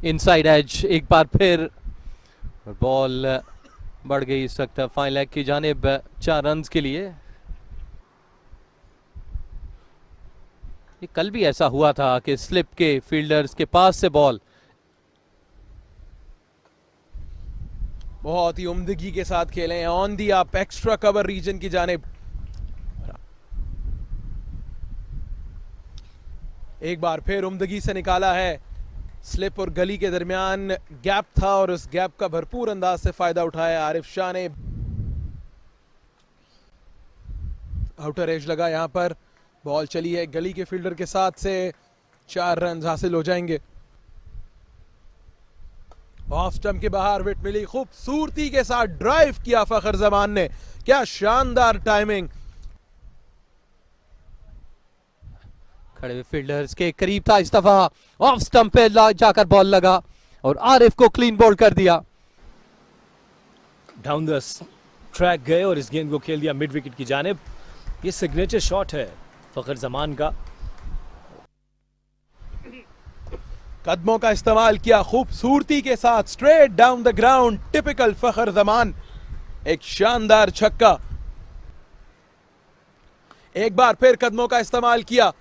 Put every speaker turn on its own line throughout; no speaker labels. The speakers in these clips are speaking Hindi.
इनसाइड एज एक बार फिर, बॉल बढ़ गई इस वक्त फाइन लेग की जानिब 4 रन के लिए। ये कल भी ऐसा हुआ था कि स्लिप के फील्डर्स के पास से बॉल
बहुत ही उम्दगी के साथ खेले हैं on the up extra cover region की जानिब। एक बार फिर उम्दगी से निकाला है, स्लिप और गली के दरमियान गैप था और उस गैप का भरपूर अंदाज से फायदा उठाया आरिफ शाह ने। आउटर एज लगा यहां पर, बॉल चली है गली के फील्डर के साथ से, 4 रन हासिल हो जाएंगे। ऑफ स्टंप के बाहर विट मिली, खूबसूरती के साथ ड्राइव किया फखर जमान ने, क्या शानदार टाइमिंग।
खड़े हुए फील्डर्स के करीब था, इस दफा ऑफ स्टंप पे जाकर बॉल लगा और आरिफ को क्लीन बॉल कर दिया।
डाउन द ट्रैक गए और इस गेंद को खेल दिया मिड विकेट की जानिब। ये सिग्नेचर शॉट है फखर जमान का।
कदमों का इस्तेमाल किया खूबसूरती के साथ, straight down the ground, typical Fakhar Zaman, एक शानदार छक्का। एक बार फिर कदमों का इस्तेमाल किया,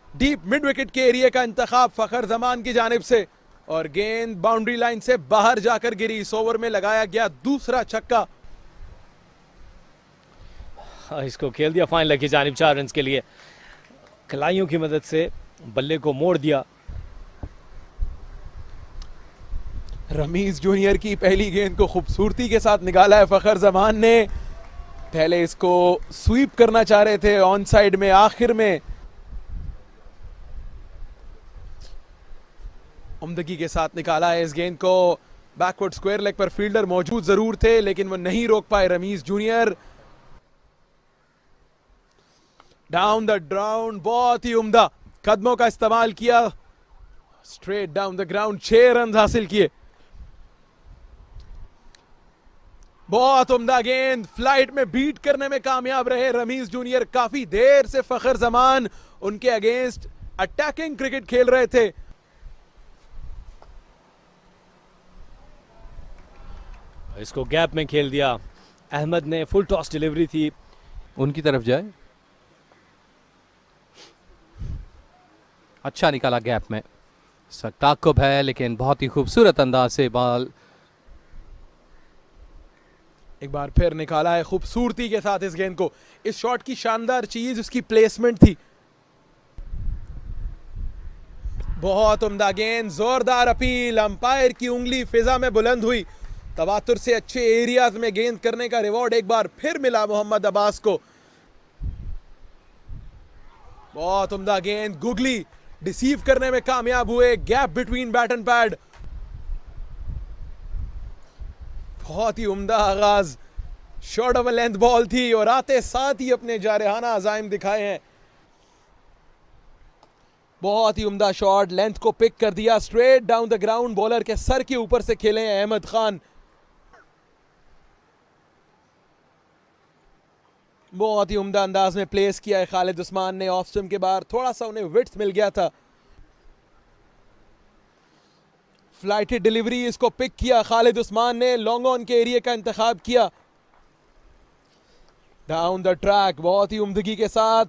डीप मिड विकेट के एरिया का इंतखाब फखर जमान की जानिब से और गेंद बाउंड्री लाइन से बाहर जाकर गिरी। इस ओवर में लगाया गया दूसरा छक्का।
इसको खेल दिया फाइन लेग की जानिब 4 रन के लिए। खिलाड़ियों की मदद से बल्ले को मोड़ दिया।
रमीज जूनियर की पहली गेंद को खूबसूरती के साथ निकाला है फखर जमान ने। पहले इसको स्वीप करना चाह रहे थे ऑन साइड में, आखिर में उम्दगी के साथ निकाला है इस गेंद को। बैकवर्ड स्क्वायर लेग पर फील्डर मौजूद जरूर थे लेकिन वो नहीं रोक पाए Rameez junior. Down the ground, बहुत ही उम्दा कदमों का इस्तेमाल किया, straight down the ground, 6 run हासिल किए। बहुत उम्दा गेंद, फ्लाइट में बीट करने में कामयाब रहे रमीज जूनियर। काफी देर से फखर जमान उनके अगेंस्ट अटैकिंग क्रिकेट खेल रहे थे।
इसको गैप में खेल दिया। अहमद ने फुल टॉस डिलीवरी थी,
उनकी तरफ जाए, अच्छा निकाला गैप में, ताक़ुब है लेकिन बहुत ही खूबसूरत अंदाज से बॉल।
एक बार फिर निकाला है खूबसूरती के साथ इस गेंद को। इस शॉट की शानदार चीज उसकी प्लेसमेंट थी। बहुत उम्दा गेंद, जोरदार अपील, अंपायर की उंगली फिजा में बुलंद हुई। तवातुर से अच्छे एरियाज में गेंद करने का रिवॉर्ड एक बार फिर मिला मोहम्मद अब्बास को। बहुत उम्दा गेंद, गुगली डिसीव करने में कामयाब हुए, gap between bat and pad. बहुत ही उम्दा आगाज, शॉर्ट ऑफ लेंथ बॉल थी और आते साथ ही अपने जारहाना अजाइम दिखाए हैं। बहुत ही उम्दा शॉट, लेंथ को पिक कर दिया, straight down the ground, bowler के सर के ऊपर से खेले हैं अहमद खान। बहुत ही उम्दा अंदाज में प्लेस किया है खालिद उस्मान ने। ऑफ स्टंप के बाहर थोड़ा सा उन्हें विड्थ मिल गया था। फ्लाइटेड डिलीवरी, इसको पिक किया खालिद उस्मान ने, लॉन्ग ऑन के एरिया का इंतखाब किया। डाउन द ट्रैक, बहुत ही उम्दगी के साथ,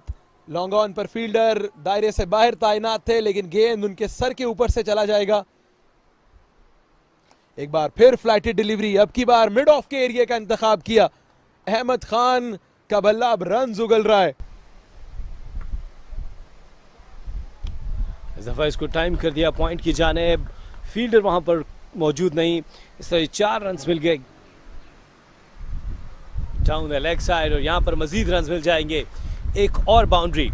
लॉन्ग ऑन पर फील्डर दायरे से बाहर तैनात थे लेकिन गेंद उनके सर के ऊपर से चला जाएगा। एक बार फिर फ्लाइटेड डिलीवरी, अब की बार मिड ऑफ के एरिया का इंतखाब किया। अहमद खान का बल्ला अब रन उगल रहा है।
इस दफा इसको टाइम कर दिया पॉइंट की जानिब, फील्डर वहां पर मौजूद नहीं। इस तरह 4 रन मिल गए डाउन द लेग साइड और यहां पर मजीद रन मिल जाएंगे। एक और बाउंड्री।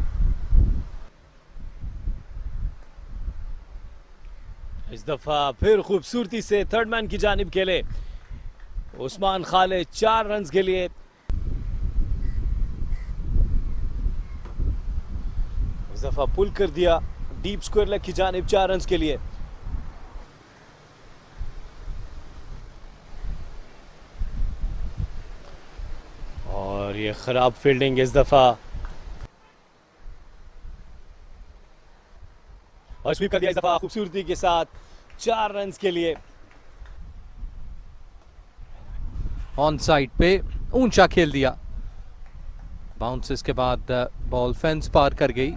इस दफा फिर खूबसूरती से थर्ड मैन की जानिब खेले उस्मान खालिद 4 रन के लिए। इस दफा पुल कर दिया डीप स्क्वायर लेग की जानिब 4 रन के लिए। और ये खराब फील्डिंग इस दफा, और स्वीप कर दिया इस दफा खूबसूरती के साथ। 4 रन के लिए।
ऑन साइड पे ऊंचा खेल दिया, बाउंसेस के बाद बॉल फेंस पार कर गई।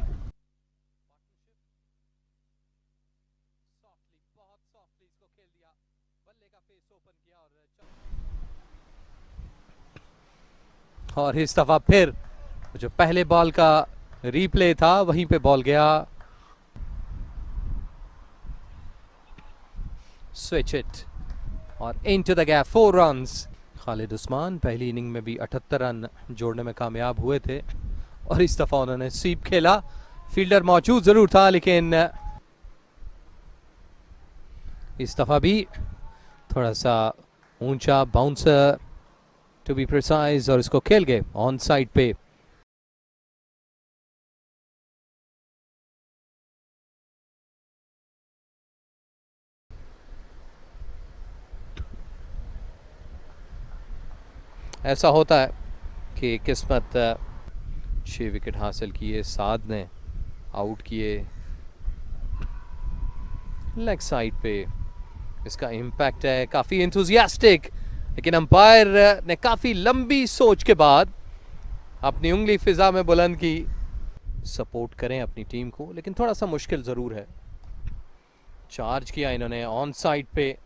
और इस दफा फिर जो पहले बॉल का रीप्ले था वहीं पे बॉल गया। स्विच इट और into the gap, 4 runs. Khalid Usman पहली इनिंग में भी 78 रन जोड़ने में कामयाब हुए थे और इस दफा उन्होंने स्वीप खेला। फील्डर मौजूद जरूर था लेकिन इस दफा भी थोड़ा सा ऊंचा बाउंसर टू बी प्रिसाइज और इसको खेल गए ऑन साइड पे। ऐसा होता है कि किस्मत 6 विकेट हासिल किए, साद ने आउट किए। लेग साइड पे इसका इम्पैक्ट है काफ़ी एंथुसियास्टिक, लेकिन अंपायर ने काफ़ी लंबी सोच के बाद अपनी उंगली फिजा में बुलंद की। सपोर्ट करें अपनी टीम को, लेकिन थोड़ा सा मुश्किल ज़रूर है। चार्ज किया इन्होंने ऑन साइड पे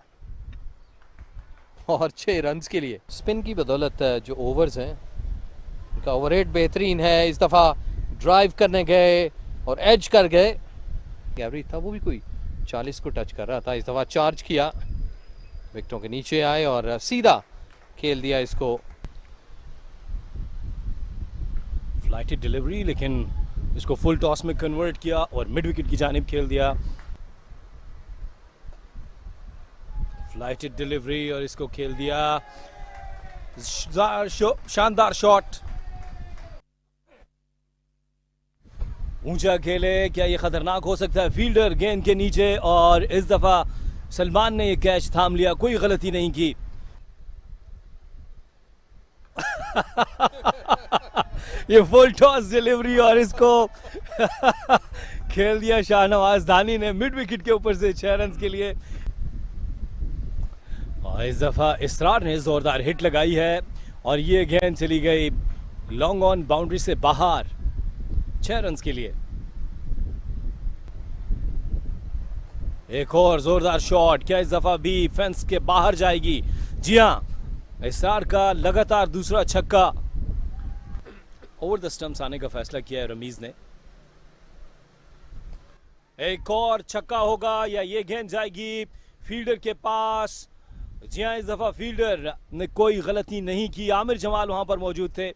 और 6 रन्स के लिए। स्पिन की बदौलत जो ओवर्स हैं उनका ओवरहेड बेहतरीन है। इस दफ़ा ड्राइव करने गए और एज कर गए। एवरेज था वो भी कोई 40 को टच कर रहा था। इस दफ़ा चार्ज किया, विकेटों के नीचे आए और सीधा खेल दिया इसको।
फ्लाइटेड डिलीवरी, लेकिन इसको फुल टॉस में कन्वर्ट किया और मिड विकेट की जानिब खेल दिया। फ्लाइटेड डिलीवरी और इसको खेल दिया। शानदार शॉट, ऊंचा खेले, क्या ये खतरनाक हो सकता है? फील्डर गेंद के नीचे और इस दफा सलमान ने ये कैच थाम लिया, कोई गलती नहीं की। ये फुल टॉस डिलीवरी और इसको खेल दिया शाहनवाज धानी ने मिड विकेट के ऊपर से 6 रन के लिए। और इस दफा इसरार ने जोरदार हिट लगाई है और ये गेंद चली गई लॉन्ग ऑन बाउंड्री से बाहर 6 रन के लिए। एक और जोरदार शॉट, क्या इस दफा भी फेंस के बाहर जाएगी? जी हां, इसरार का लगातार दूसरा छक्का। ओवर द स्टंप्स आने का फैसला किया है रमीज ने। एक और छक्का होगा या ये गेंद जाएगी फील्डर के पास? जी हां, इस दफा फील्डर ने कोई गलती नहीं की। आमिर जमाल वहां पर मौजूद थे।